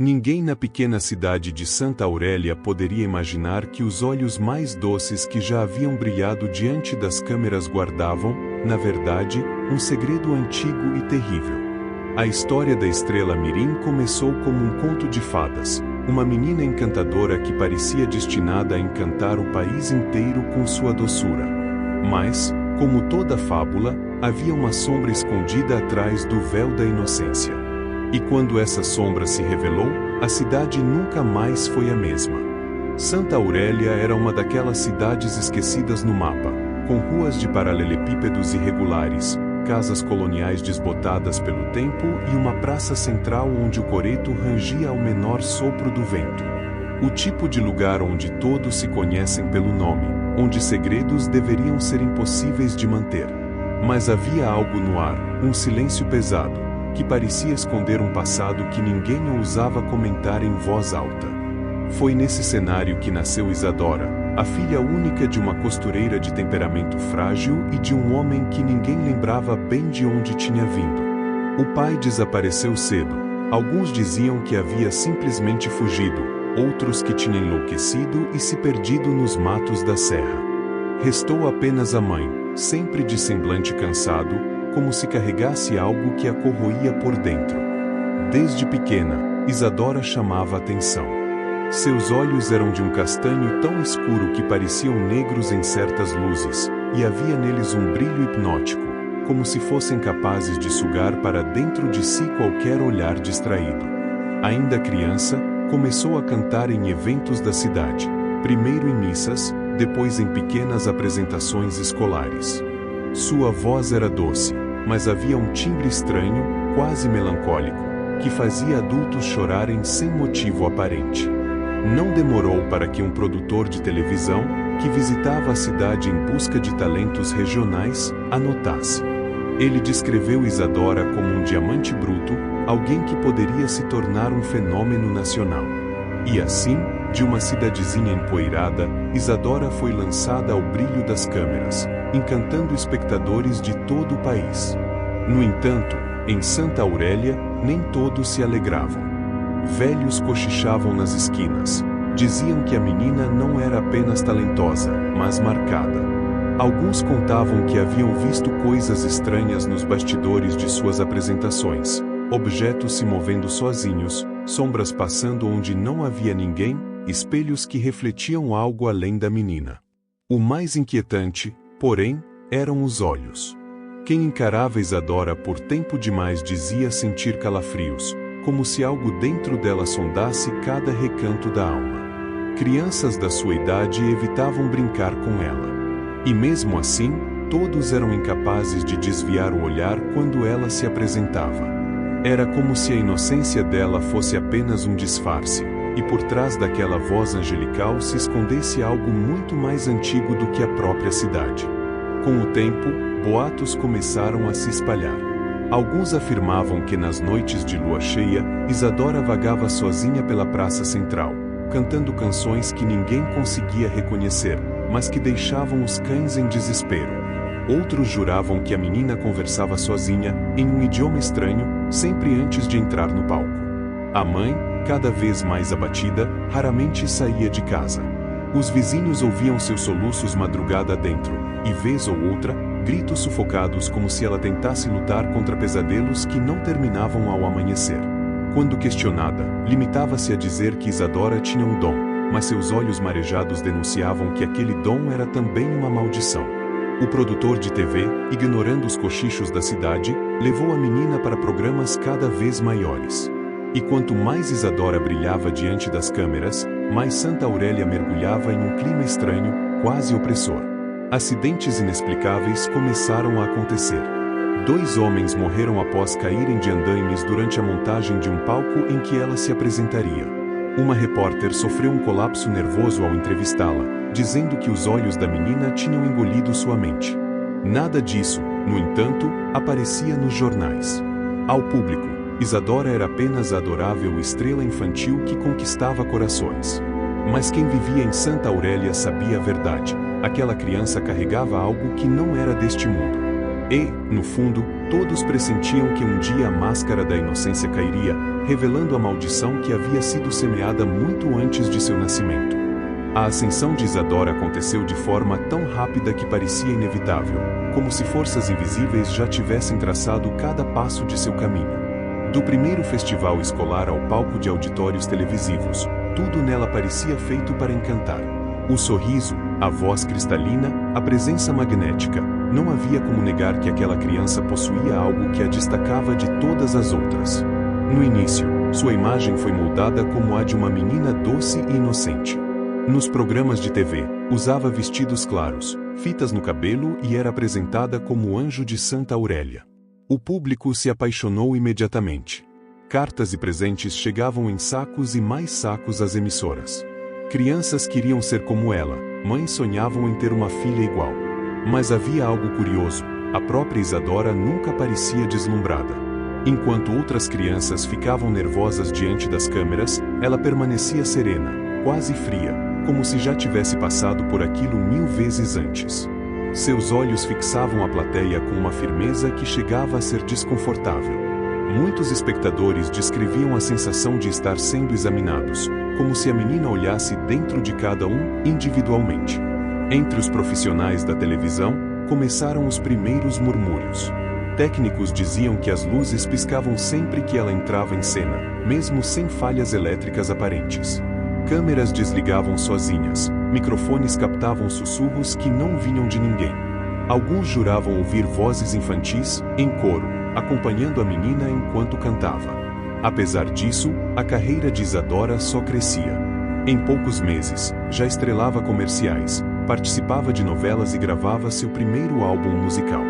Ninguém na pequena cidade de Santa Aurélia poderia imaginar que os olhos mais doces que já haviam brilhado diante das câmeras guardavam, na verdade, um segredo antigo e terrível. A história da estrela Mirim começou como um conto de fadas, uma menina encantadora que parecia destinada a encantar o país inteiro com sua doçura. Mas, como toda fábula, havia uma sombra escondida atrás do véu da inocência. E quando essa sombra se revelou, a cidade nunca mais foi a mesma. Santa Aurélia era uma daquelas cidades esquecidas no mapa, com ruas de paralelepípedos irregulares, casas coloniais desbotadas pelo tempo e uma praça central onde o coreto rangia ao menor sopro do vento. O tipo de lugar onde todos se conhecem pelo nome, onde segredos deveriam ser impossíveis de manter. Mas havia algo no ar, um silêncio pesado, que parecia esconder um passado que ninguém ousava comentar em voz alta. Foi nesse cenário que nasceu Isadora, a filha única de uma costureira de temperamento frágil e de um homem que ninguém lembrava bem de onde tinha vindo. O pai desapareceu cedo. Alguns diziam que havia simplesmente fugido, outros que tinha enlouquecido e se perdido nos matos da serra. Restou apenas a mãe, sempre de semblante cansado, como se carregasse algo que a corroía por dentro. Desde pequena, Isadora chamava a atenção. Seus olhos eram de um castanho tão escuro que pareciam negros em certas luzes, e havia neles um brilho hipnótico, como se fossem capazes de sugar para dentro de si qualquer olhar distraído. Ainda criança, começou a cantar em eventos da cidade, primeiro em missas, depois em pequenas apresentações escolares. Sua voz era doce, mas havia um timbre estranho, quase melancólico, que fazia adultos chorarem sem motivo aparente. Não demorou para que um produtor de televisão, que visitava a cidade em busca de talentos regionais, a notasse. Ele descreveu Isadora como um diamante bruto, alguém que poderia se tornar um fenômeno nacional. E assim, de uma cidadezinha empoeirada, Isadora foi lançada ao brilho das câmeras, encantando espectadores de todo o país. No entanto, em Santa Aurélia, nem todos se alegravam. Velhos cochichavam nas esquinas. Diziam que a menina não era apenas talentosa, mas marcada. Alguns contavam que haviam visto coisas estranhas nos bastidores de suas apresentações, objetos se movendo sozinhos, sombras passando onde não havia ninguém, espelhos que refletiam algo além da menina. O mais inquietante, porém, eram os olhos. Quem encarava Isadora por tempo demais dizia sentir calafrios, como se algo dentro dela sondasse cada recanto da alma. Crianças da sua idade evitavam brincar com ela. E mesmo assim, todos eram incapazes de desviar o olhar quando ela se apresentava. Era como se a inocência dela fosse apenas um disfarce, e por trás daquela voz angelical se escondesse algo muito mais antigo do que a própria cidade. Com o tempo, boatos começaram a se espalhar. Alguns afirmavam que nas noites de lua cheia, Isadora vagava sozinha pela praça central, cantando canções que ninguém conseguia reconhecer, mas que deixavam os cães em desespero. Outros juravam que a menina conversava sozinha, em um idioma estranho, sempre antes de entrar no palco. A mãe, cada vez mais abatida, raramente saía de casa. Os vizinhos ouviam seus soluços madrugada dentro, e vez ou outra, gritos sufocados como se ela tentasse lutar contra pesadelos que não terminavam ao amanhecer. Quando questionada, limitava-se a dizer que Isadora tinha um dom, mas seus olhos marejados denunciavam que aquele dom era também uma maldição. O produtor de TV, ignorando os cochichos da cidade, levou a menina para programas cada vez maiores. E quanto mais Isadora brilhava diante das câmeras, mais Santa Aurélia mergulhava em um clima estranho, quase opressor. Acidentes inexplicáveis começaram a acontecer. 2 homens morreram após caírem de andaimes durante a montagem de um palco em que ela se apresentaria. Uma repórter sofreu um colapso nervoso ao entrevistá-la, dizendo que os olhos da menina tinham engolido sua mente. Nada disso, no entanto, aparecia nos jornais. Ao público, Isadora era apenas a adorável estrela infantil que conquistava corações. Mas quem vivia em Santa Aurélia sabia a verdade. Aquela criança carregava algo que não era deste mundo. E, no fundo, todos pressentiam que um dia a máscara da inocência cairia, revelando a maldição que havia sido semeada muito antes de seu nascimento. A ascensão de Isadora aconteceu de forma tão rápida que parecia inevitável, como se forças invisíveis já tivessem traçado cada passo de seu caminho. Do primeiro festival escolar ao palco de auditórios televisivos, tudo nela parecia feito para encantar. O sorriso, a voz cristalina, a presença magnética, não havia como negar que aquela criança possuía algo que a destacava de todas as outras. No início, sua imagem foi moldada como a de uma menina doce e inocente. Nos programas de TV, usava vestidos claros, fitas no cabelo e era apresentada como o anjo de Santa Aurélia. O público se apaixonou imediatamente. Cartas e presentes chegavam em sacos e mais sacos às emissoras. Crianças queriam ser como ela, mães sonhavam em ter uma filha igual. Mas havia algo curioso, a própria Isadora nunca parecia deslumbrada. Enquanto outras crianças ficavam nervosas diante das câmeras, ela permanecia serena, quase fria, como se já tivesse passado por aquilo 1000 vezes antes. Seus olhos fixavam a plateia com uma firmeza que chegava a ser desconfortável. Muitos espectadores descreviam a sensação de estar sendo examinados, como se a menina olhasse dentro de cada um, individualmente. Entre os profissionais da televisão, começaram os primeiros murmúrios. Técnicos diziam que as luzes piscavam sempre que ela entrava em cena, mesmo sem falhas elétricas aparentes. Câmeras desligavam sozinhas, microfones captavam sussurros que não vinham de ninguém. Alguns juravam ouvir vozes infantis, em coro, acompanhando a menina enquanto cantava. Apesar disso, a carreira de Isadora só crescia. Em poucos meses, já estrelava comerciais, participava de novelas e gravava seu primeiro álbum musical.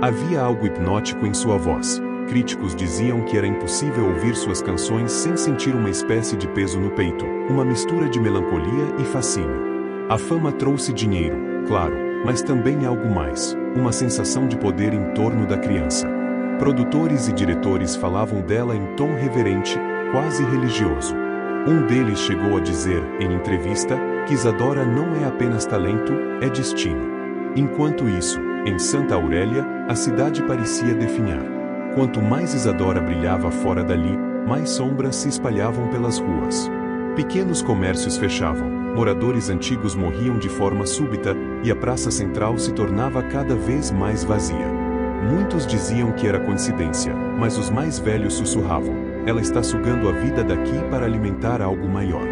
Havia algo hipnótico em sua voz. Críticos diziam que era impossível ouvir suas canções sem sentir uma espécie de peso no peito, uma mistura de melancolia e fascínio. A fama trouxe dinheiro, claro, mas também algo mais, uma sensação de poder em torno da criança. Produtores e diretores falavam dela em tom reverente, quase religioso. Um deles chegou a dizer, em entrevista, que Isadora não é apenas talento, é destino. Enquanto isso, em Santa Aurélia, a cidade parecia definhar. Quanto mais Isadora brilhava fora dali, mais sombras se espalhavam pelas ruas. Pequenos comércios fechavam, moradores antigos morriam de forma súbita, e a praça central se tornava cada vez mais vazia. Muitos diziam que era coincidência, mas os mais velhos sussurravam: ela está sugando a vida daqui para alimentar algo maior.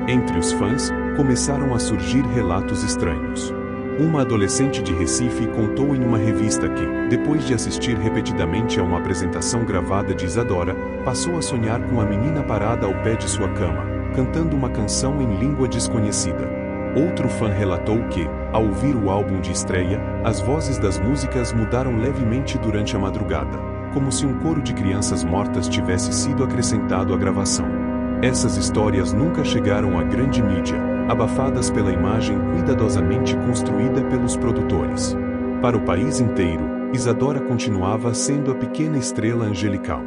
Entre os fãs, começaram a surgir relatos estranhos. Uma adolescente de Recife contou em uma revista que, depois de assistir repetidamente a uma apresentação gravada de Isadora, passou a sonhar com a menina parada ao pé de sua cama, cantando uma canção em língua desconhecida. Outro fã relatou que, ao ouvir o álbum de estreia, as vozes das músicas mudaram levemente durante a madrugada, como se um coro de crianças mortas tivesse sido acrescentado à gravação. Essas histórias nunca chegaram à grande mídia, abafadas pela imagem cuidadosamente construída pelos produtores. Para o país inteiro, Isadora continuava sendo a pequena estrela angelical.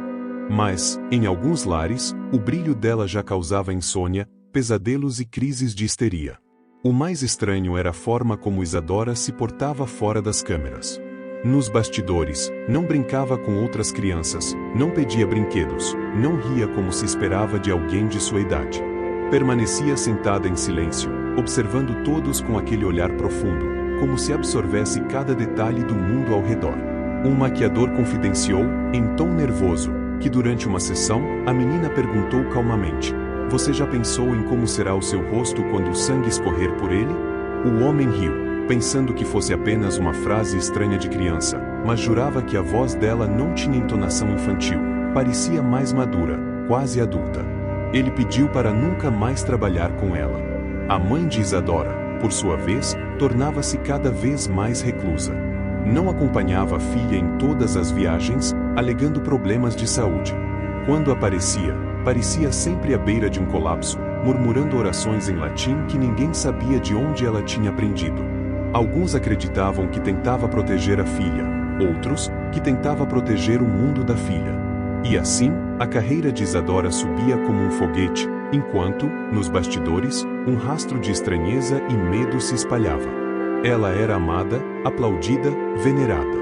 Mas, em alguns lares, o brilho dela já causava insônia, pesadelos e crises de histeria. O mais estranho era a forma como Isadora se portava fora das câmeras. Nos bastidores, não brincava com outras crianças, não pedia brinquedos, não ria como se esperava de alguém de sua idade. Permanecia sentada em silêncio, observando todos com aquele olhar profundo, como se absorvesse cada detalhe do mundo ao redor. Um maquiador confidenciou, em tom nervoso, que durante uma sessão, a menina perguntou calmamente: "Você já pensou em como será o seu rosto quando o sangue escorrer por ele?" O homem riu, pensando que fosse apenas uma frase estranha de criança, mas jurava que a voz dela não tinha entonação infantil, parecia mais madura, quase adulta. Ele pediu para nunca mais trabalhar com ela. A mãe de Isadora, por sua vez, tornava-se cada vez mais reclusa. Não acompanhava a filha em todas as viagens, alegando problemas de saúde. Quando aparecia, parecia sempre à beira de um colapso, murmurando orações em latim que ninguém sabia de onde ela tinha aprendido. Alguns acreditavam que tentava proteger a filha, outros, que tentava proteger o mundo da filha. E assim, a carreira de Isadora subia como um foguete, enquanto, nos bastidores, um rastro de estranheza e medo se espalhava. Ela era amada, aplaudida, venerada.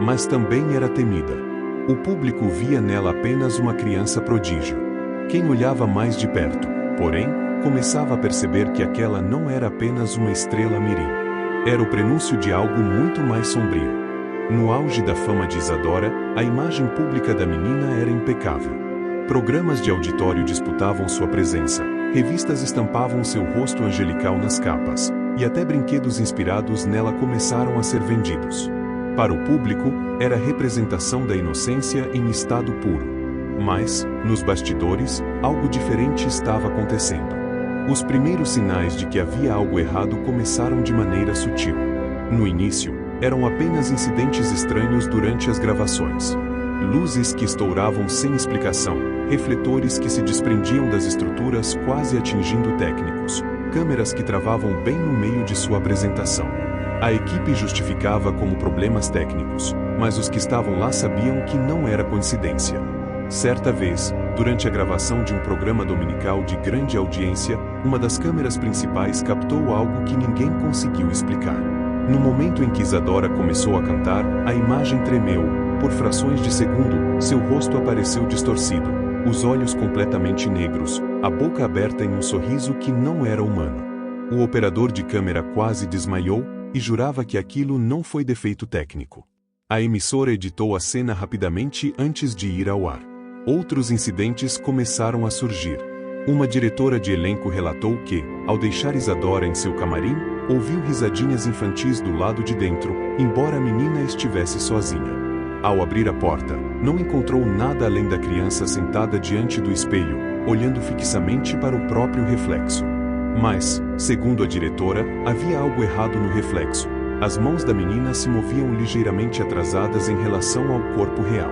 Mas também era temida. O público via nela apenas uma criança prodígio. Quem olhava mais de perto, porém, começava a perceber que aquela não era apenas uma estrela mirim. Era o prenúncio de algo muito mais sombrio. No auge da fama de Isadora, a imagem pública da menina era impecável. Programas de auditório disputavam sua presença, revistas estampavam seu rosto angelical nas capas, e até brinquedos inspirados nela começaram a ser vendidos. Para o público, era a representação da inocência em estado puro. Mas, nos bastidores, algo diferente estava acontecendo. Os primeiros sinais de que havia algo errado começaram de maneira sutil. No início, eram apenas incidentes estranhos durante as gravações. Luzes que estouravam sem explicação, refletores que se desprendiam das estruturas quase atingindo técnicos, câmeras que travavam bem no meio de sua apresentação. A equipe justificava como problemas técnicos, mas os que estavam lá sabiam que não era coincidência. Certa vez, durante a gravação de um programa dominical de grande audiência, uma das câmeras principais captou algo que ninguém conseguiu explicar. No momento em que Isadora começou a cantar, a imagem tremeu. Por frações de segundo, seu rosto apareceu distorcido, os olhos completamente negros, a boca aberta em um sorriso que não era humano. O operador de câmera quase desmaiou e jurava que aquilo não foi defeito técnico. A emissora editou a cena rapidamente antes de ir ao ar. Outros incidentes começaram a surgir. Uma diretora de elenco relatou que, ao deixar Isadora em seu camarim, ouviu risadinhas infantis do lado de dentro, embora a menina estivesse sozinha. Ao abrir a porta, não encontrou nada além da criança sentada diante do espelho, olhando fixamente para o próprio reflexo. Mas, segundo a diretora, havia algo errado no reflexo. As mãos da menina se moviam ligeiramente atrasadas em relação ao corpo real.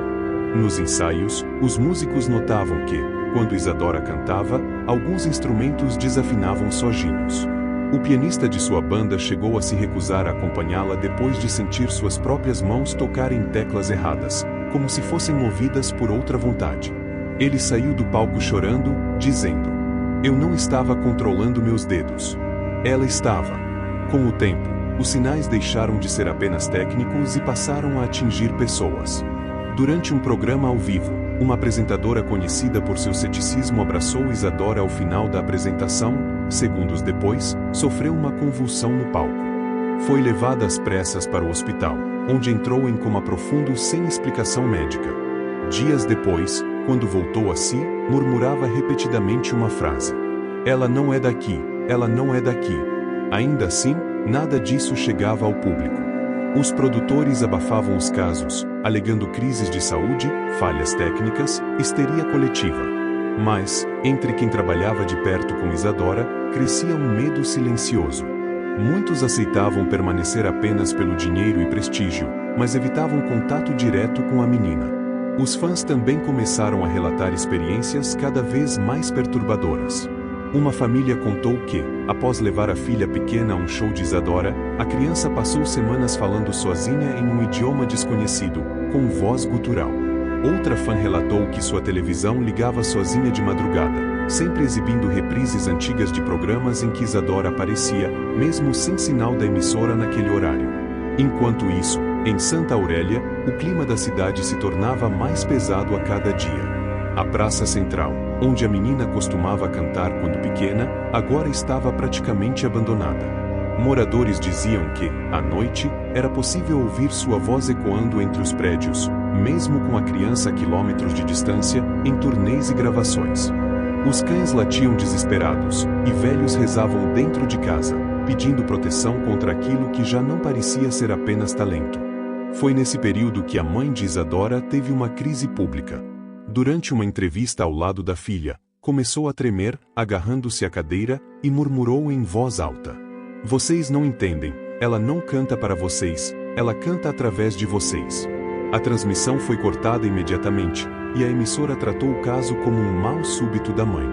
Nos ensaios, os músicos notavam que, quando Isadora cantava, alguns instrumentos desafinavam sozinhos. O pianista de sua banda chegou a se recusar a acompanhá-la depois de sentir suas próprias mãos tocarem teclas erradas, como se fossem movidas por outra vontade. Ele saiu do palco chorando, dizendo: "Eu não estava controlando meus dedos. Ela estava." Com o tempo, os sinais deixaram de ser apenas técnicos e passaram a atingir pessoas. Durante um programa ao vivo, uma apresentadora conhecida por seu ceticismo abraçou Isadora ao final da apresentação. Segundos depois, sofreu uma convulsão no palco. Foi levada às pressas para o hospital, onde entrou em coma profundo sem explicação médica. Dias depois, quando voltou a si, murmurava repetidamente uma frase: "Ela não é daqui, ela não é daqui." Ainda assim, nada disso chegava ao público. Os produtores abafavam os casos, alegando crises de saúde, falhas técnicas, histeria coletiva. Mas, entre quem trabalhava de perto com Isadora, crescia um medo silencioso. Muitos aceitavam permanecer apenas pelo dinheiro e prestígio, mas evitavam contato direto com a menina. Os fãs também começaram a relatar experiências cada vez mais perturbadoras. Uma família contou que, após levar a filha pequena a um show de Isadora, a criança passou semanas falando sozinha em um idioma desconhecido, com voz gutural. Outra fã relatou que sua televisão ligava sozinha de madrugada, sempre exibindo reprises antigas de programas em que Isadora aparecia, mesmo sem sinal da emissora naquele horário. Enquanto isso, em Santa Aurélia, o clima da cidade se tornava mais pesado a cada dia. A praça central, onde a menina costumava cantar quando pequena, agora estava praticamente abandonada. Moradores diziam que, à noite, era possível ouvir sua voz ecoando entre os prédios, mesmo com a criança a quilômetros de distância, em turnês e gravações. Os cães latiam desesperados, e velhos rezavam dentro de casa, pedindo proteção contra aquilo que já não parecia ser apenas talento. Foi nesse período que a mãe de Isadora teve uma crise pública. Durante uma entrevista ao lado da filha, começou a tremer, agarrando-se à cadeira, e murmurou em voz alta: "Vocês não entendem, ela não canta para vocês, ela canta através de vocês." A transmissão foi cortada imediatamente, e a emissora tratou o caso como um mal súbito da mãe.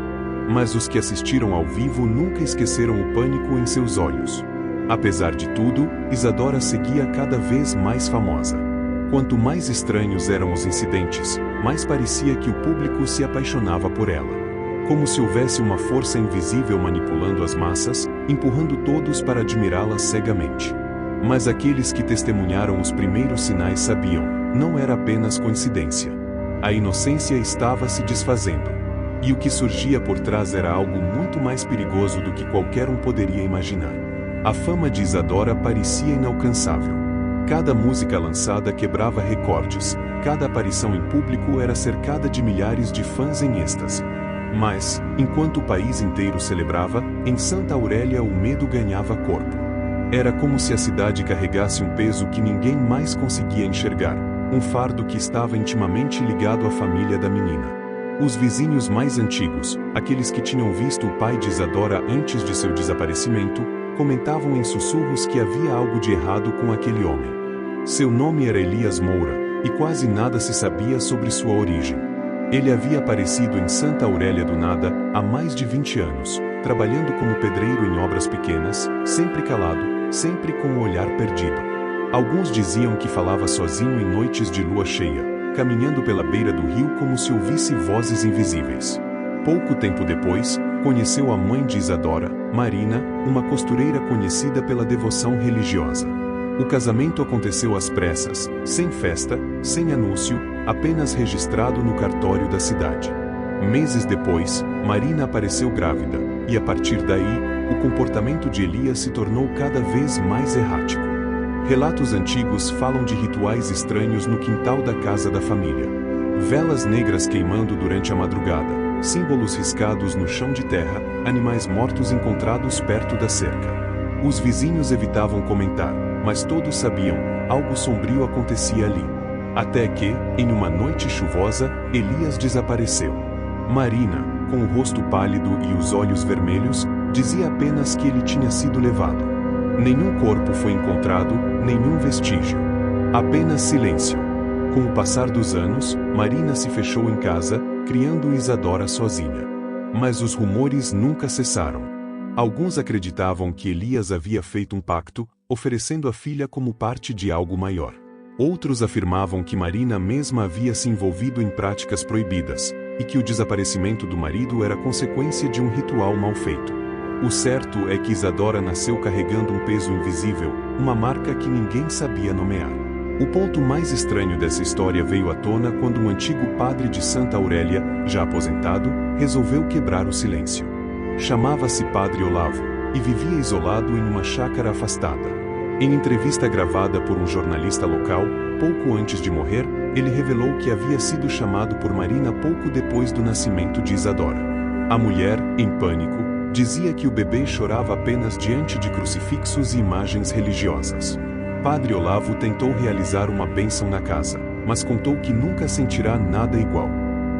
Mas os que assistiram ao vivo nunca esqueceram o pânico em seus olhos. Apesar de tudo, Isadora seguia cada vez mais famosa. Quanto mais estranhos eram os incidentes, mais parecia que o público se apaixonava por ela. Como se houvesse uma força invisível manipulando as massas, empurrando todos para admirá-la cegamente. Mas aqueles que testemunharam os primeiros sinais sabiam, não era apenas coincidência. A inocência estava se desfazendo. E o que surgia por trás era algo muito mais perigoso do que qualquer um poderia imaginar. A fama de Isadora parecia inalcançável. Cada música lançada quebrava recordes, cada aparição em público era cercada de milhares de fãs em êxtase. Mas, enquanto o país inteiro celebrava, em Santa Aurélia o medo ganhava corpo. Era como se a cidade carregasse um peso que ninguém mais conseguia enxergar, um fardo que estava intimamente ligado à família da menina. Os vizinhos mais antigos, aqueles que tinham visto o pai de Isadora antes de seu desaparecimento, comentavam em sussurros que havia algo de errado com aquele homem. Seu nome era Elias Moura, e quase nada se sabia sobre sua origem. Ele havia aparecido em Santa Aurélia do nada, há mais de 20 anos, trabalhando como pedreiro em obras pequenas, sempre calado, sempre com o olhar perdido. Alguns diziam que falava sozinho em noites de lua cheia, caminhando pela beira do rio como se ouvisse vozes invisíveis. Pouco tempo depois, conheceu a mãe de Isadora, Marina, uma costureira conhecida pela devoção religiosa. O casamento aconteceu às pressas, sem festa, sem anúncio, apenas registrado no cartório da cidade. Meses depois, Marina apareceu grávida, e a partir daí, o comportamento de Elias se tornou cada vez mais errático. Relatos antigos falam de rituais estranhos no quintal da casa da família. Velas negras queimando durante a madrugada, símbolos riscados no chão de terra, animais mortos encontrados perto da cerca. Os vizinhos evitavam comentar, mas todos sabiam, algo sombrio acontecia ali. Até que, em uma noite chuvosa, Elias desapareceu. Marina, com o rosto pálido e os olhos vermelhos, dizia apenas que ele tinha sido levado. Nenhum corpo foi encontrado, nenhum vestígio. Apenas silêncio. Com o passar dos anos, Marina se fechou em casa, criando Isadora sozinha. Mas os rumores nunca cessaram. Alguns acreditavam que Elias havia feito um pacto, oferecendo a filha como parte de algo maior. Outros afirmavam que Marina mesma havia se envolvido em práticas proibidas, e que o desaparecimento do marido era consequência de um ritual mal feito. O certo é que Isadora nasceu carregando um peso invisível, uma marca que ninguém sabia nomear. O ponto mais estranho dessa história veio à tona quando um antigo padre de Santa Aurélia, já aposentado, resolveu quebrar o silêncio. Chamava-se Padre Olavo, e vivia isolado em uma chácara afastada. Em entrevista gravada por um jornalista local, pouco antes de morrer, ele revelou que havia sido chamado por Marina pouco depois do nascimento de Isadora. A mulher, em pânico, dizia que o bebê chorava apenas diante de crucifixos e imagens religiosas. Padre Olavo tentou realizar uma bênção na casa, mas contou que nunca sentirá nada igual.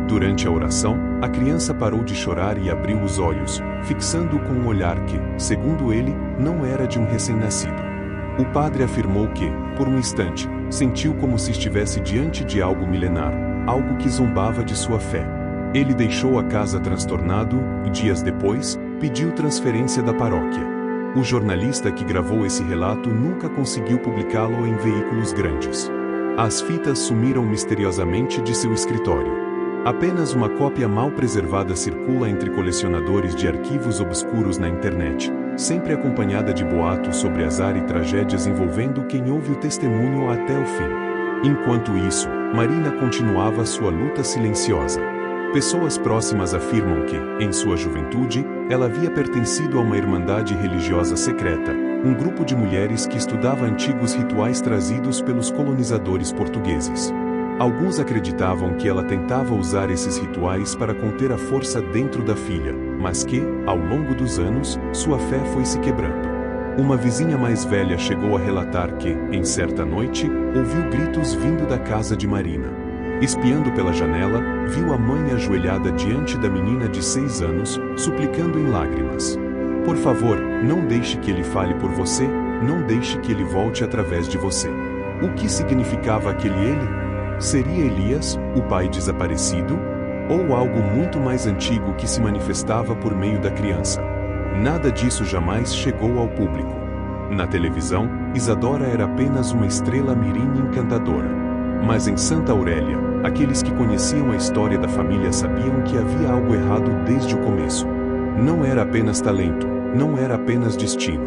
Durante a oração, a criança parou de chorar e abriu os olhos, fixando-o com um olhar que, segundo ele, não era de um recém-nascido. O padre afirmou que, por um instante, sentiu como se estivesse diante de algo milenar, algo que zombava de sua fé. Ele deixou a casa transtornado e, dias depois, pediu transferência da paróquia. O jornalista que gravou esse relato nunca conseguiu publicá-lo em veículos grandes. As fitas sumiram misteriosamente de seu escritório. Apenas uma cópia mal preservada circula entre colecionadores de arquivos obscuros na internet, sempre acompanhada de boatos sobre azar e tragédias envolvendo quem ouve o testemunho até o fim. Enquanto isso, Marina continuava sua luta silenciosa. Pessoas próximas afirmam que, em sua juventude, ela havia pertencido a uma irmandade religiosa secreta, um grupo de mulheres que estudava antigos rituais trazidos pelos colonizadores portugueses. Alguns acreditavam que ela tentava usar esses rituais para conter a força dentro da filha, mas que, ao longo dos anos, sua fé foi se quebrando. Uma vizinha mais velha chegou a relatar que, em certa noite, ouviu gritos vindo da casa de Marina. Espiando pela janela, viu a mãe ajoelhada diante da menina de 6 anos, suplicando em lágrimas. Por favor, não deixe que ele fale por você, não deixe que ele volte através de você. O que significava aquele ele? Seria Elias, o pai desaparecido? Ou algo muito mais antigo que se manifestava por meio da criança? Nada disso jamais chegou ao público. Na televisão, Isadora era apenas uma estrela mirim encantadora. Mas em Santa Aurélia, aqueles que conheciam a história da família sabiam que havia algo errado desde o começo. Não era apenas talento, não era apenas destino.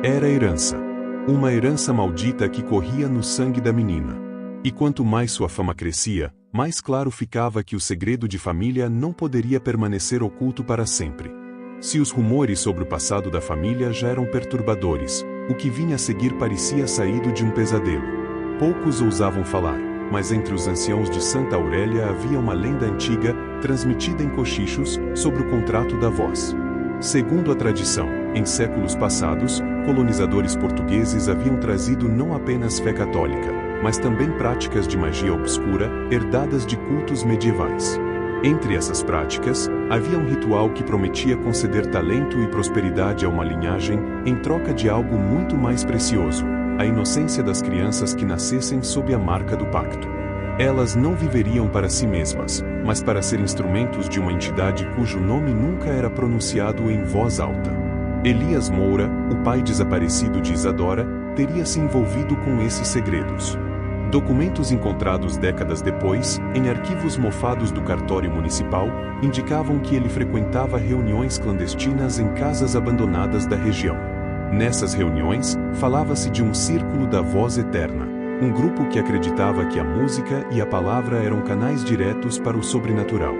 Era herança. Uma herança maldita que corria no sangue da menina. E quanto mais sua fama crescia, mais claro ficava que o segredo de família não poderia permanecer oculto para sempre. Se os rumores sobre o passado da família já eram perturbadores, o que vinha a seguir parecia saído de um pesadelo. Poucos ousavam falar, mas entre os anciãos de Santa Aurélia havia uma lenda antiga, transmitida em cochichos, sobre o contrato da voz. Segundo a tradição, em séculos passados, colonizadores portugueses haviam trazido não apenas fé católica, mas também práticas de magia obscura, herdadas de cultos medievais. Entre essas práticas, havia um ritual que prometia conceder talento e prosperidade a uma linhagem, em troca de algo muito mais precioso: a inocência das crianças que nascessem sob a marca do pacto. Elas não viveriam para si mesmas, mas para ser instrumentos de uma entidade cujo nome nunca era pronunciado em voz alta. Elias Moura, o pai desaparecido de Isadora, teria se envolvido com esses segredos. Documentos encontrados décadas depois, em arquivos mofados do cartório municipal, indicavam que ele frequentava reuniões clandestinas em casas abandonadas da região. Nessas reuniões, falava-se de um círculo da voz eterna, um grupo que acreditava que a música e a palavra eram canais diretos para o sobrenatural.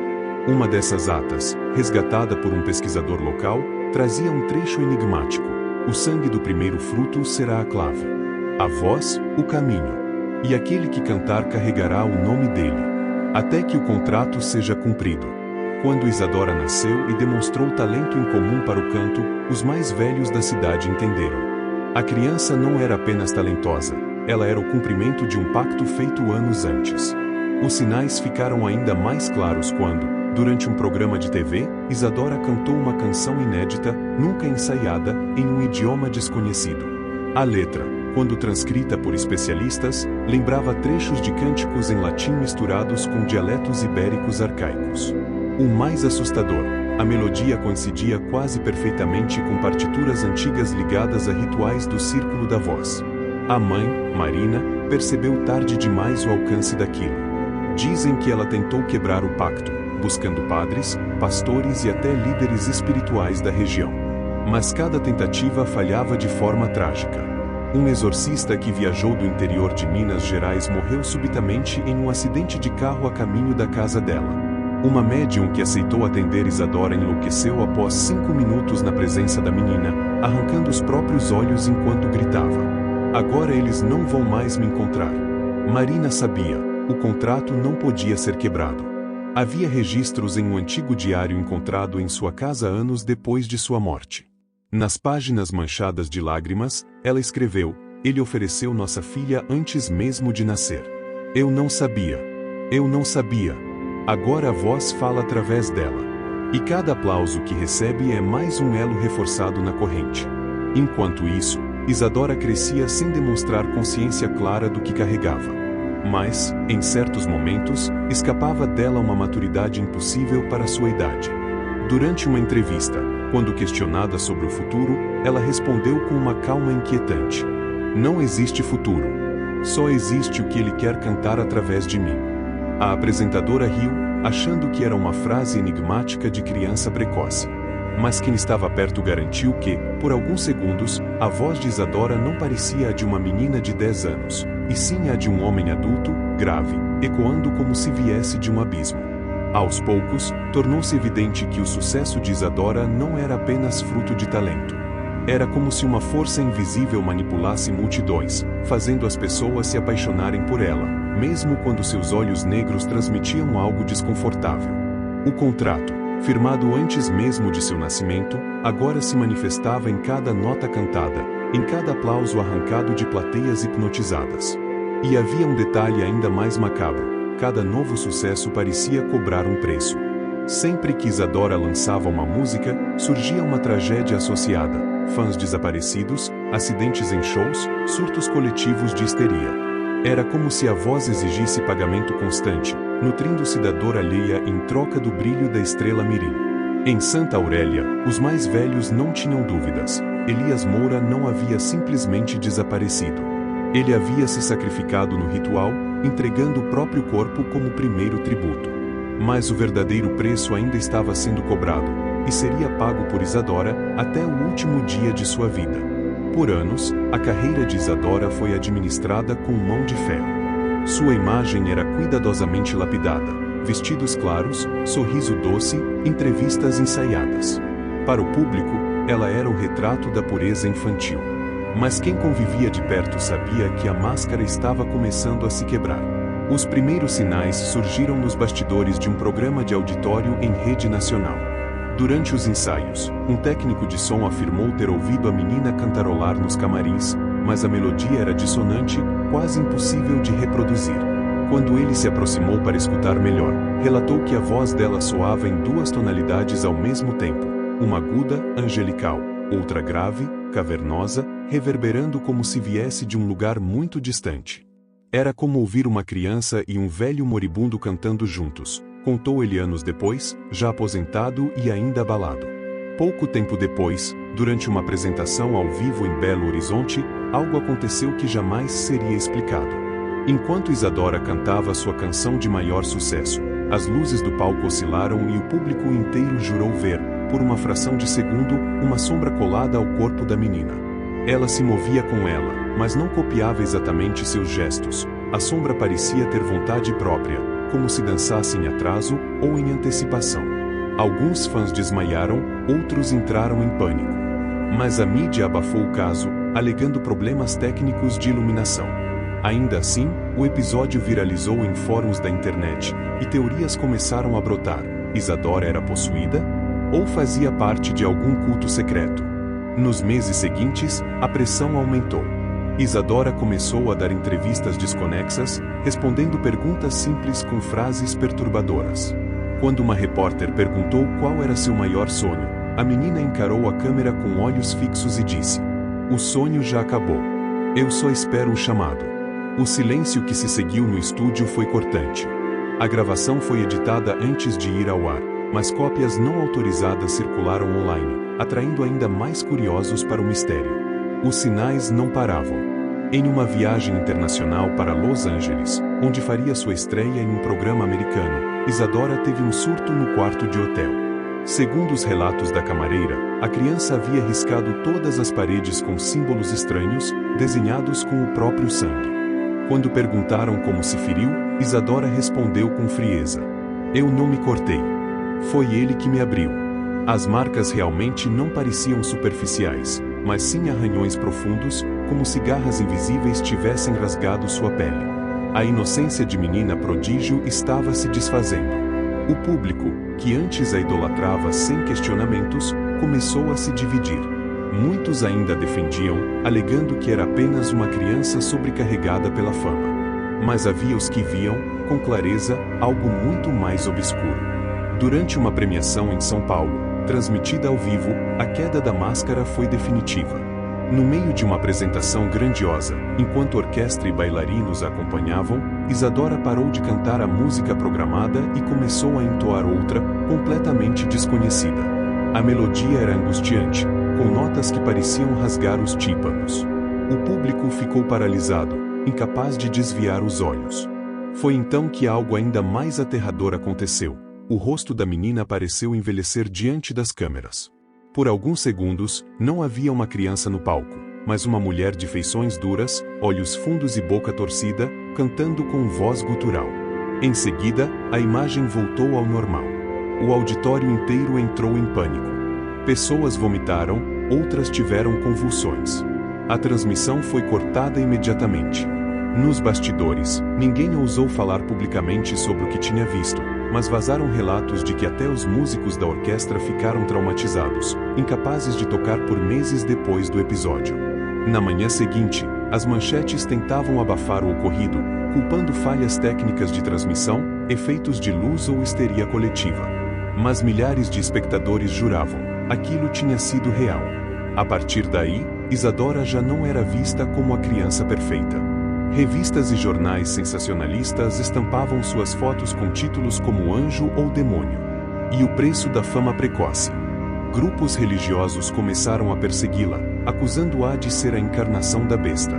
Uma dessas atas, resgatada por um pesquisador local, trazia um trecho enigmático: o sangue do primeiro fruto será a clave. A voz, o caminho. E aquele que cantar carregará o nome dele, até que o contrato seja cumprido. Quando Isadora nasceu e demonstrou talento incomum para o canto, os mais velhos da cidade entenderam. A criança não era apenas talentosa, ela era o cumprimento de um pacto feito anos antes. Os sinais ficaram ainda mais claros quando, durante um programa de TV, Isadora cantou uma canção inédita, nunca ensaiada, em um idioma desconhecido. A letra, quando transcrita por especialistas, lembrava trechos de cânticos em latim misturados com dialetos ibéricos arcaicos. O mais assustador, a melodia coincidia quase perfeitamente com partituras antigas ligadas a rituais do círculo da voz. A mãe, Marina, percebeu tarde demais o alcance daquilo. Dizem que ela tentou quebrar o pacto, buscando padres, pastores e até líderes espirituais da região. Mas cada tentativa falhava de forma trágica. Um exorcista que viajou do interior de Minas Gerais morreu subitamente em um acidente de carro a caminho da casa dela. Uma médium que aceitou atender Isadora enlouqueceu após 5 minutos na presença da menina, arrancando os próprios olhos enquanto gritava: "Agora eles não vão mais me encontrar." Marina sabia, o contrato não podia ser quebrado. Havia registros em um antigo diário encontrado em sua casa anos depois de sua morte. Nas páginas manchadas de lágrimas, ela escreveu: "Ele ofereceu nossa filha antes mesmo de nascer. Eu não sabia. Eu não sabia. Agora a voz fala através dela." E cada aplauso que recebe é mais um elo reforçado na corrente. Enquanto isso, Isadora crescia sem demonstrar consciência clara do que carregava. Mas, em certos momentos, escapava dela uma maturidade impossível para sua idade. Durante uma entrevista, quando questionada sobre o futuro, ela respondeu com uma calma inquietante: "Não existe futuro. Só existe o que ele quer cantar através de mim." A apresentadora riu, achando que era uma frase enigmática de criança precoce. Mas quem estava perto garantiu que, por alguns segundos, a voz de Isadora não parecia a de uma menina de 10 anos, e sim a de um homem adulto, grave, ecoando como se viesse de um abismo. Aos poucos, tornou-se evidente que o sucesso de Isadora não era apenas fruto de talento. Era como se uma força invisível manipulasse multidões, fazendo as pessoas se apaixonarem por ela, mesmo quando seus olhos negros transmitiam algo desconfortável. O contrato, firmado antes mesmo de seu nascimento, agora se manifestava em cada nota cantada, em cada aplauso arrancado de plateias hipnotizadas. E havia um detalhe ainda mais macabro: cada novo sucesso parecia cobrar um preço. Sempre que Isadora lançava uma música, surgia uma tragédia associada: fãs desaparecidos, acidentes em shows, surtos coletivos de histeria. Era como se a voz exigisse pagamento constante, nutrindo-se da dor alheia em troca do brilho da estrela mirim. Em Santa Aurélia, os mais velhos não tinham dúvidas: Elias Moura não havia simplesmente desaparecido. Ele havia se sacrificado no ritual, entregando o próprio corpo como primeiro tributo. Mas o verdadeiro preço ainda estava sendo cobrado, e seria pago por Isadora até o último dia de sua vida. Por anos, a carreira de Isadora foi administrada com mão de ferro. Sua imagem era cuidadosamente lapidada, vestidos claros, sorriso doce, entrevistas ensaiadas. Para o público, ela era o retrato da pureza infantil. Mas quem convivia de perto sabia que a máscara estava começando a se quebrar. Os primeiros sinais surgiram nos bastidores de um programa de auditório em rede nacional. Durante os ensaios, um técnico de som afirmou ter ouvido a menina cantarolar nos camarins, mas a melodia era dissonante, quase impossível de reproduzir. Quando ele se aproximou para escutar melhor, relatou que a voz dela soava em 2 tonalidades ao mesmo tempo, uma aguda, angelical, outra grave, cavernosa, reverberando como se viesse de um lugar muito distante. Era como ouvir uma criança e um velho moribundo cantando juntos, contou ele anos depois, já aposentado e ainda abalado. Pouco tempo depois, durante uma apresentação ao vivo em Belo Horizonte, algo aconteceu que jamais seria explicado. Enquanto Isadora cantava sua canção de maior sucesso, as luzes do palco oscilaram e o público inteiro jurou ver, por uma fração de segundo, uma sombra colada ao corpo da menina. Ela se movia com ela, mas não copiava exatamente seus gestos. A sombra parecia ter vontade própria, como se dançasse em atraso ou em antecipação. Alguns fãs desmaiaram, outros entraram em pânico. Mas a mídia abafou o caso, alegando problemas técnicos de iluminação. Ainda assim, o episódio viralizou em fóruns da internet, e teorias começaram a brotar. Isadora era possuída? Ou fazia parte de algum culto secreto? Nos meses seguintes, a pressão aumentou. Isadora começou a dar entrevistas desconexas, respondendo perguntas simples com frases perturbadoras. Quando uma repórter perguntou qual era seu maior sonho, a menina encarou a câmera com olhos fixos e disse: "O sonho já acabou. Eu só espero o chamado." O silêncio que se seguiu no estúdio foi cortante. A gravação foi editada antes de ir ao ar, mas cópias não autorizadas circularam online, atraindo ainda mais curiosos para o mistério. Os sinais não paravam. Em uma viagem internacional para Los Angeles, onde faria sua estreia em um programa americano, Isadora teve um surto no quarto de hotel. Segundo os relatos da camareira, a criança havia riscado todas as paredes com símbolos estranhos, desenhados com o próprio sangue. Quando perguntaram como se feriu, Isadora respondeu com frieza: "Eu não me cortei. Foi ele que me abriu." As marcas realmente não pareciam superficiais, mas sim arranhões profundos, como se garras invisíveis tivessem rasgado sua pele. A inocência de menina prodígio estava se desfazendo. O público, que antes a idolatrava sem questionamentos, começou a se dividir. Muitos ainda defendiam, alegando que era apenas uma criança sobrecarregada pela fama. Mas havia os que viam, com clareza, algo muito mais obscuro. Durante uma premiação em São Paulo, transmitida ao vivo, a queda da máscara foi definitiva. No meio de uma apresentação grandiosa, enquanto orquestra e bailarinos a acompanhavam, Isadora parou de cantar a música programada e começou a entoar outra, completamente desconhecida. A melodia era angustiante, com notas que pareciam rasgar os tímpanos. O público ficou paralisado, incapaz de desviar os olhos. Foi então que algo ainda mais aterrador aconteceu. O rosto da menina pareceu envelhecer diante das câmeras. Por alguns segundos, não havia uma criança no palco, mas uma mulher de feições duras, olhos fundos e boca torcida, cantando com voz gutural. Em seguida, a imagem voltou ao normal. O auditório inteiro entrou em pânico. Pessoas vomitaram, outras tiveram convulsões. A transmissão foi cortada imediatamente. Nos bastidores, ninguém ousou falar publicamente sobre o que tinha visto, mas vazaram relatos de que até os músicos da orquestra ficaram traumatizados, incapazes de tocar por meses depois do episódio. Na manhã seguinte, as manchetes tentavam abafar o ocorrido, culpando falhas técnicas de transmissão, efeitos de luz ou histeria coletiva. Mas milhares de espectadores juravam: aquilo tinha sido real. A partir daí, Isadora já não era vista como a criança perfeita. Revistas e jornais sensacionalistas estampavam suas fotos com títulos como Anjo ou Demônio. E o preço da fama precoce. Grupos religiosos começaram a persegui-la, acusando-a de ser a encarnação da besta.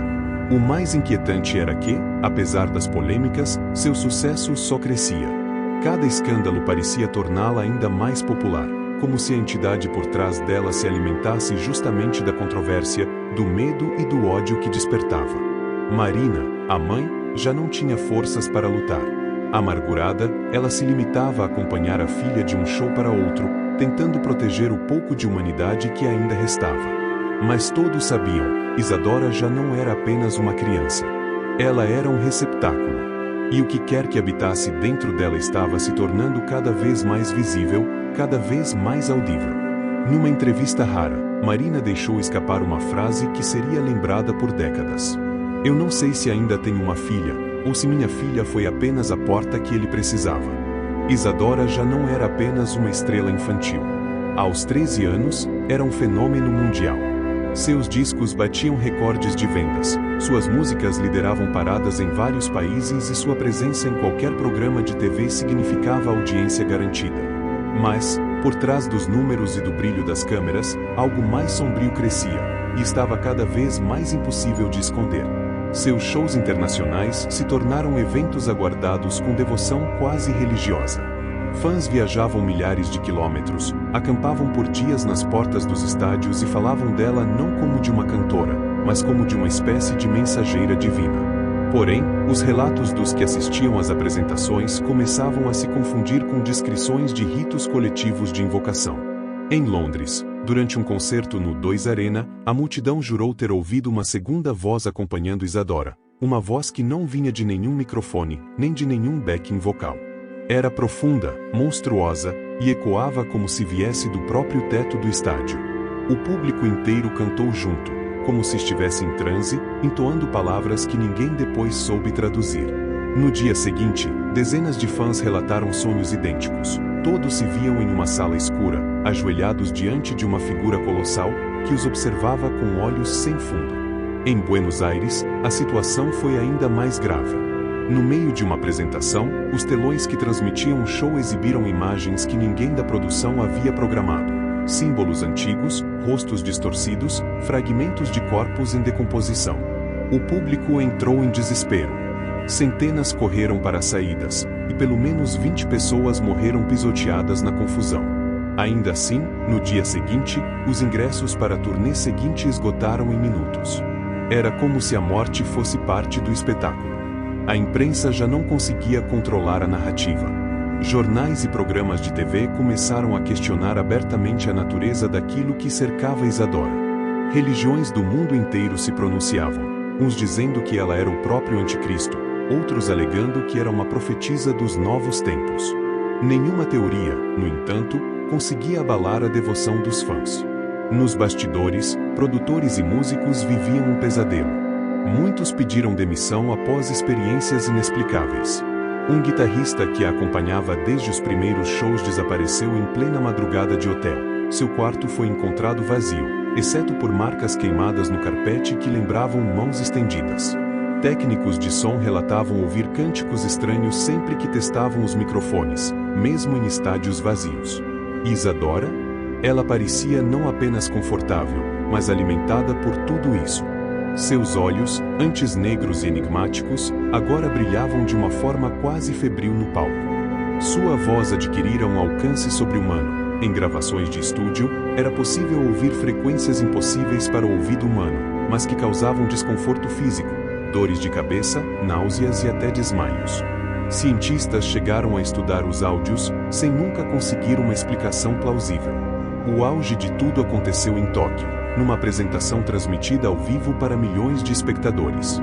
O mais inquietante era que, apesar das polêmicas, seu sucesso só crescia. Cada escândalo parecia torná-la ainda mais popular, como se a entidade por trás dela se alimentasse justamente da controvérsia, do medo e do ódio que despertava. Marina, a mãe, já não tinha forças para lutar. Amargurada, ela se limitava a acompanhar a filha de um show para outro, tentando proteger o pouco de humanidade que ainda restava. Mas todos sabiam, Isadora já não era apenas uma criança. Ela era um receptáculo. E o que quer que habitasse dentro dela estava se tornando cada vez mais visível, cada vez mais audível. Numa entrevista rara, Marina deixou escapar uma frase que seria lembrada por décadas. Eu não sei se ainda tenho uma filha, ou se minha filha foi apenas a porta que ele precisava. Isadora já não era apenas uma estrela infantil. Aos 13 anos, era um fenômeno mundial. Seus discos batiam recordes de vendas, suas músicas lideravam paradas em vários países e sua presença em qualquer programa de TV significava audiência garantida. Mas, por trás dos números e do brilho das câmeras, algo mais sombrio crescia, e estava cada vez mais impossível de esconder. Seus shows internacionais se tornaram eventos aguardados com devoção quase religiosa. Fãs viajavam milhares de quilômetros, acampavam por dias nas portas dos estádios e falavam dela não como de uma cantora, mas como de uma espécie de mensageira divina. Porém, os relatos dos que assistiam às apresentações começavam a se confundir com descrições de ritos coletivos de invocação. Em Londres, durante um concerto no 2 Arena, a multidão jurou ter ouvido uma segunda voz acompanhando Isadora, uma voz que não vinha de nenhum microfone, nem de nenhum backing vocal. Era profunda, monstruosa, e ecoava como se viesse do próprio teto do estádio. O público inteiro cantou junto, como se estivesse em transe, entoando palavras que ninguém depois soube traduzir. No dia seguinte, dezenas de fãs relataram sonhos idênticos. Todos se viam em uma sala escura, ajoelhados diante de uma figura colossal, que os observava com olhos sem fundo. Em Buenos Aires, a situação foi ainda mais grave. No meio de uma apresentação, os telões que transmitiam o show exibiram imagens que ninguém da produção havia programado. Símbolos antigos, rostos distorcidos, fragmentos de corpos em decomposição. O público entrou em desespero. Centenas correram para as saídas, e pelo menos 20 pessoas morreram pisoteadas na confusão. Ainda assim, no dia seguinte, os ingressos para a turnê seguinte esgotaram em minutos. Era como se a morte fosse parte do espetáculo. A imprensa já não conseguia controlar a narrativa. Jornais e programas de TV começaram a questionar abertamente a natureza daquilo que cercava Isadora. Religiões do mundo inteiro se pronunciavam, uns dizendo que ela era o próprio anticristo, outros alegando que era uma profetisa dos novos tempos. Nenhuma teoria, no entanto, conseguia abalar a devoção dos fãs. Nos bastidores, produtores e músicos viviam um pesadelo. Muitos pediram demissão após experiências inexplicáveis. Um guitarrista que a acompanhava desde os primeiros shows desapareceu em plena madrugada de hotel. Seu quarto foi encontrado vazio, exceto por marcas queimadas no carpete que lembravam mãos estendidas. Técnicos de som relatavam ouvir cânticos estranhos sempre que testavam os microfones, mesmo em estádios vazios. Isadora? Ela parecia não apenas confortável, mas alimentada por tudo isso. Seus olhos, antes negros e enigmáticos, agora brilhavam de uma forma quase febril no palco. Sua voz adquirira um alcance sobre-humano. Em gravações de estúdio, era possível ouvir frequências impossíveis para o ouvido humano, mas que causavam desconforto físico, dores de cabeça, náuseas e até desmaios. Cientistas chegaram a estudar os áudios, sem nunca conseguir uma explicação plausível. O auge de tudo aconteceu em Tóquio, numa apresentação transmitida ao vivo para milhões de espectadores.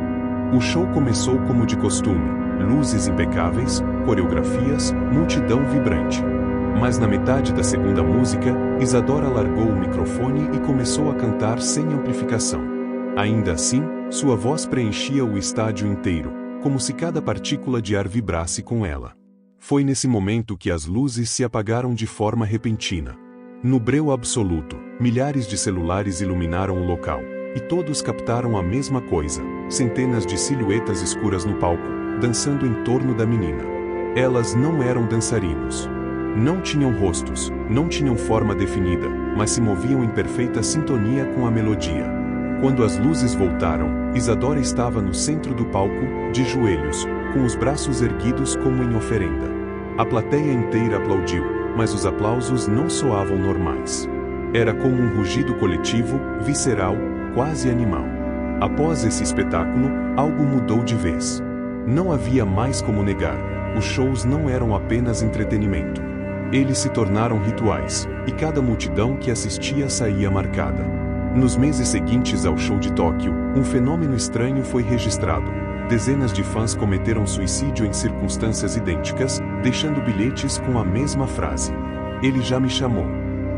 O show começou como de costume, luzes impecáveis, coreografias, multidão vibrante. Mas na metade da segunda música, Isadora largou o microfone e começou a cantar sem amplificação. Ainda assim, sua voz preenchia o estádio inteiro, como se cada partícula de ar vibrasse com ela. Foi nesse momento que as luzes se apagaram de forma repentina. No breu absoluto, milhares de celulares iluminaram o local, e todos captaram a mesma coisa: centenas de silhuetas escuras no palco, dançando em torno da menina. Elas não eram dançarinos. Não tinham rostos, não tinham forma definida, mas se moviam em perfeita sintonia com a melodia. Quando as luzes voltaram, Isadora estava no centro do palco, de joelhos, com os braços erguidos como em oferenda. A plateia inteira aplaudiu, mas os aplausos não soavam normais. Era como um rugido coletivo, visceral, quase animal. Após esse espetáculo, algo mudou de vez. Não havia mais como negar, os shows não eram apenas entretenimento. Eles se tornaram rituais, e cada multidão que assistia saía marcada. Nos meses seguintes ao show de Tóquio, um fenômeno estranho foi registrado. Dezenas de fãs cometeram suicídio em circunstâncias idênticas, deixando bilhetes com a mesma frase: "Ele já me chamou."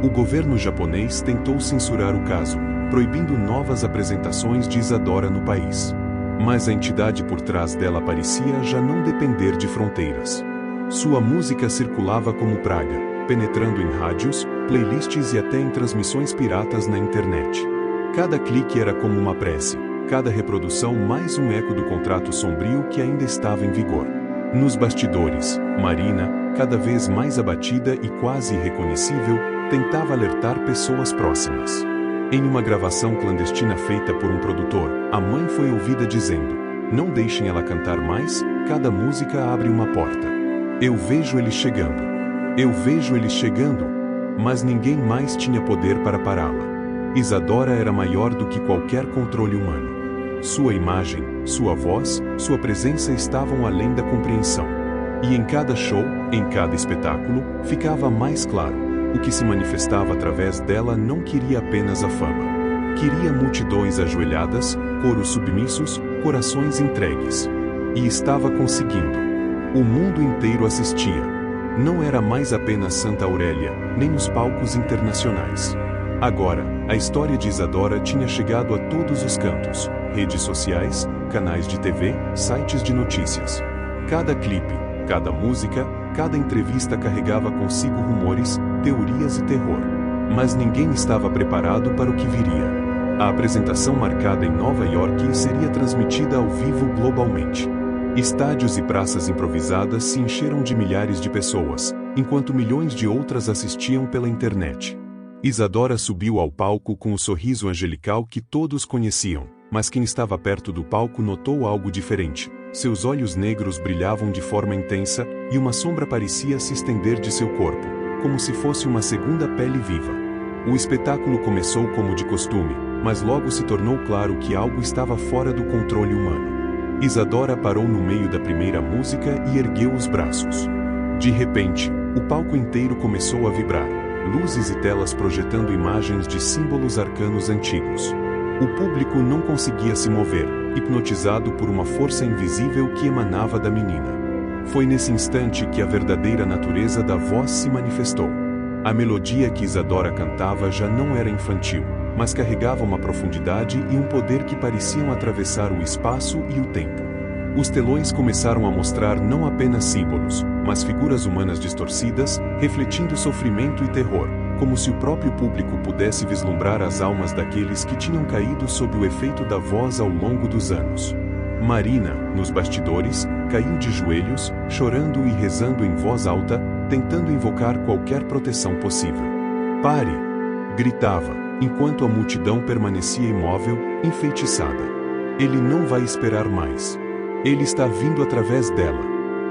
O governo japonês tentou censurar o caso, proibindo novas apresentações de Isadora no país. Mas a entidade por trás dela parecia já não depender de fronteiras. Sua música circulava como praga, penetrando em rádios, playlists e até em transmissões piratas na internet. Cada clique era como uma prece, cada reprodução mais um eco do contrato sombrio que ainda estava em vigor. Nos bastidores, Marina, cada vez mais abatida e quase irreconhecível, tentava alertar pessoas próximas. Em uma gravação clandestina feita por um produtor, a mãe foi ouvida dizendo: "Não deixem ela cantar mais, cada música abre uma porta. Eu vejo eles chegando. Eu vejo eles chegando." Mas ninguém mais tinha poder para pará-la. Isadora era maior do que qualquer controle humano. Sua imagem, sua voz, sua presença estavam além da compreensão. E em cada show, em cada espetáculo, ficava mais claro: o que se manifestava através dela não queria apenas a fama. Queria multidões ajoelhadas, coros submissos, corações entregues. E estava conseguindo. O mundo inteiro assistia. Não era mais apenas Santa Aurélia, nem os palcos internacionais. Agora, a história de Isadora tinha chegado a todos os cantos: redes sociais, canais de TV, sites de notícias. Cada clipe, cada música, cada entrevista carregava consigo rumores, teorias e terror. Mas ninguém estava preparado para o que viria. A apresentação marcada em Nova York seria transmitida ao vivo globalmente. Estádios e praças improvisadas se encheram de milhares de pessoas, enquanto milhões de outras assistiam pela internet. Isadora subiu ao palco com o sorriso angelical que todos conheciam, mas quem estava perto do palco notou algo diferente. Seus olhos negros brilhavam de forma intensa, e uma sombra parecia se estender de seu corpo, como se fosse uma segunda pele viva. O espetáculo começou como de costume, mas logo se tornou claro que algo estava fora do controle humano. Isadora parou no meio da primeira música e ergueu os braços. De repente, o palco inteiro começou a vibrar, luzes e telas projetando imagens de símbolos arcanos antigos. O público não conseguia se mover, hipnotizado por uma força invisível que emanava da menina. Foi nesse instante que a verdadeira natureza da voz se manifestou. A melodia que Isadora cantava já não era infantil, mas carregava uma profundidade e um poder que pareciam atravessar o espaço e o tempo. Os telões começaram a mostrar não apenas símbolos, mas figuras humanas distorcidas, refletindo sofrimento e terror, como se o próprio público pudesse vislumbrar as almas daqueles que tinham caído sob o efeito da voz ao longo dos anos. Marina, nos bastidores, caiu de joelhos, chorando e rezando em voz alta, tentando invocar qualquer proteção possível. "Pare!" gritava, enquanto a multidão permanecia imóvel, enfeitiçada. "Ele não vai esperar mais. Ele está vindo através dela."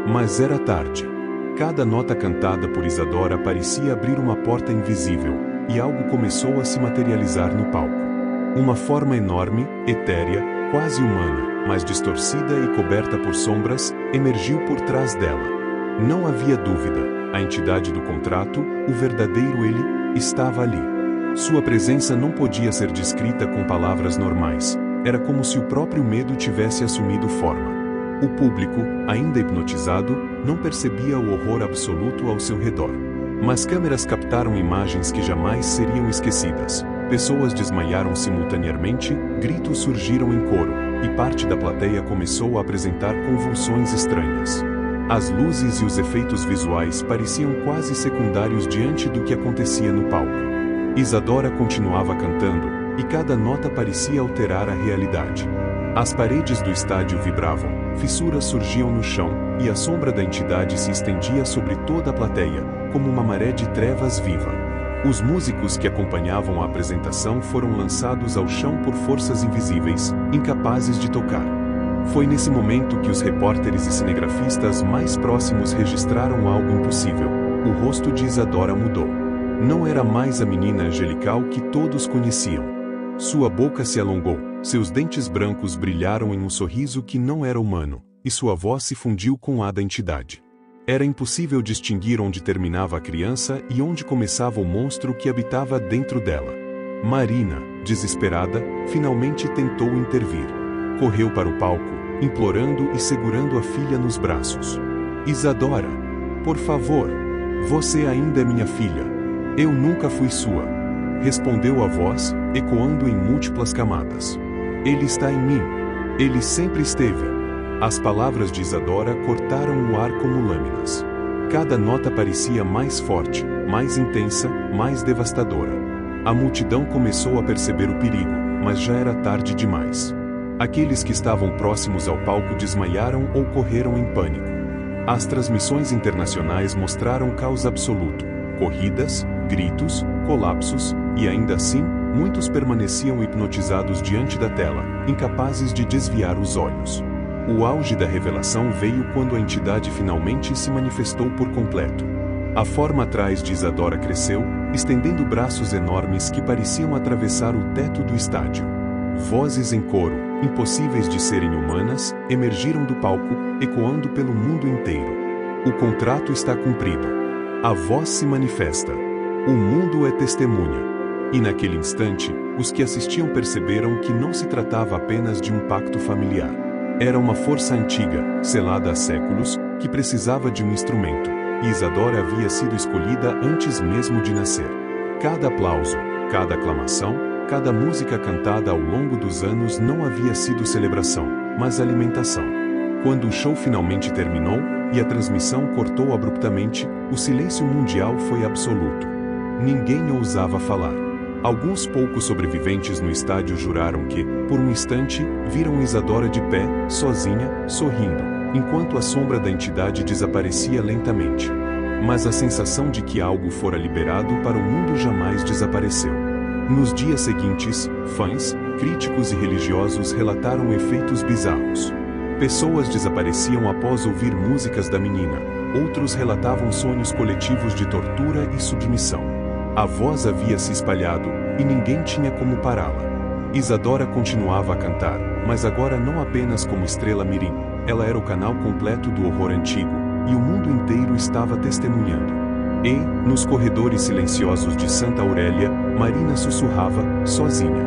Mas era tarde. Cada nota cantada por Isadora parecia abrir uma porta invisível, e algo começou a se materializar no palco. Uma forma enorme, etérea, quase humana, mas distorcida e coberta por sombras, emergiu por trás dela. Não havia dúvida, a entidade do contrato, o verdadeiro ele, estava ali. Sua presença não podia ser descrita com palavras normais. Era como se o próprio medo tivesse assumido forma. O público, ainda hipnotizado, não percebia o horror absoluto ao seu redor. Mas câmeras captaram imagens que jamais seriam esquecidas. Pessoas desmaiaram simultaneamente, gritos surgiram em coro, e parte da plateia começou a apresentar convulsões estranhas. As luzes e os efeitos visuais pareciam quase secundários diante do que acontecia no palco. Isadora continuava cantando, e cada nota parecia alterar a realidade. As paredes do estádio vibravam, fissuras surgiam no chão, e a sombra da entidade se estendia sobre toda a plateia, como uma maré de trevas viva. Os músicos que acompanhavam a apresentação foram lançados ao chão por forças invisíveis, incapazes de tocar. Foi nesse momento que os repórteres e cinegrafistas mais próximos registraram algo impossível. O rosto de Isadora mudou. Não era mais a menina angelical que todos conheciam. Sua boca se alongou, seus dentes brancos brilharam em um sorriso que não era humano, e sua voz se fundiu com a da entidade. Era impossível distinguir onde terminava a criança e onde começava o monstro que habitava dentro dela. Marina, desesperada, finalmente tentou intervir. Correu para o palco, implorando e segurando a filha nos braços. Isadora, por favor, você ainda é minha filha. Eu nunca fui sua. Respondeu a voz, ecoando em múltiplas camadas. Ele está em mim. Ele sempre esteve. As palavras de Isadora cortaram o ar como lâminas. Cada nota parecia mais forte, mais intensa, mais devastadora. A multidão começou a perceber o perigo, mas já era tarde demais. Aqueles que estavam próximos ao palco desmaiaram ou correram em pânico. As transmissões internacionais mostraram caos absoluto, corridas, gritos, colapsos, e ainda assim, muitos permaneciam hipnotizados diante da tela, incapazes de desviar os olhos. O auge da revelação veio quando a entidade finalmente se manifestou por completo. A forma atrás de Isadora cresceu, estendendo braços enormes que pareciam atravessar o teto do estádio. Vozes em coro, impossíveis de serem humanas, emergiram do palco, ecoando pelo mundo inteiro. O contrato está cumprido. A voz se manifesta. O mundo é testemunha. E naquele instante, os que assistiam perceberam que não se tratava apenas de um pacto familiar. Era uma força antiga, selada há séculos, que precisava de um instrumento, e Isadora havia sido escolhida antes mesmo de nascer. Cada aplauso, cada aclamação, cada música cantada ao longo dos anos não havia sido celebração, mas alimentação. Quando o show finalmente terminou, e a transmissão cortou abruptamente, o silêncio mundial foi absoluto. Ninguém ousava falar. Alguns poucos sobreviventes no estádio juraram que, por um instante, viram Isadora de pé, sozinha, sorrindo, enquanto a sombra da entidade desaparecia lentamente. Mas a sensação de que algo fora liberado para o mundo jamais desapareceu. Nos dias seguintes, fãs, críticos e religiosos relataram efeitos bizarros. Pessoas desapareciam após ouvir músicas da menina, outros relatavam sonhos coletivos de tortura e submissão. A voz havia se espalhado, e ninguém tinha como pará-la. Isadora continuava a cantar, mas agora não apenas como estrela mirim, ela era o canal completo do horror antigo, e o mundo inteiro estava testemunhando. E, nos corredores silenciosos de Santa Aurélia, Marina sussurrava, sozinha.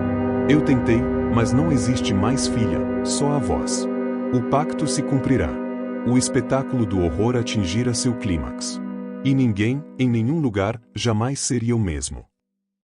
Eu tentei, mas não existe mais filha, só a voz. O pacto se cumprirá. O espetáculo do horror atingira seu clímax. E ninguém, em nenhum lugar, jamais seria o mesmo.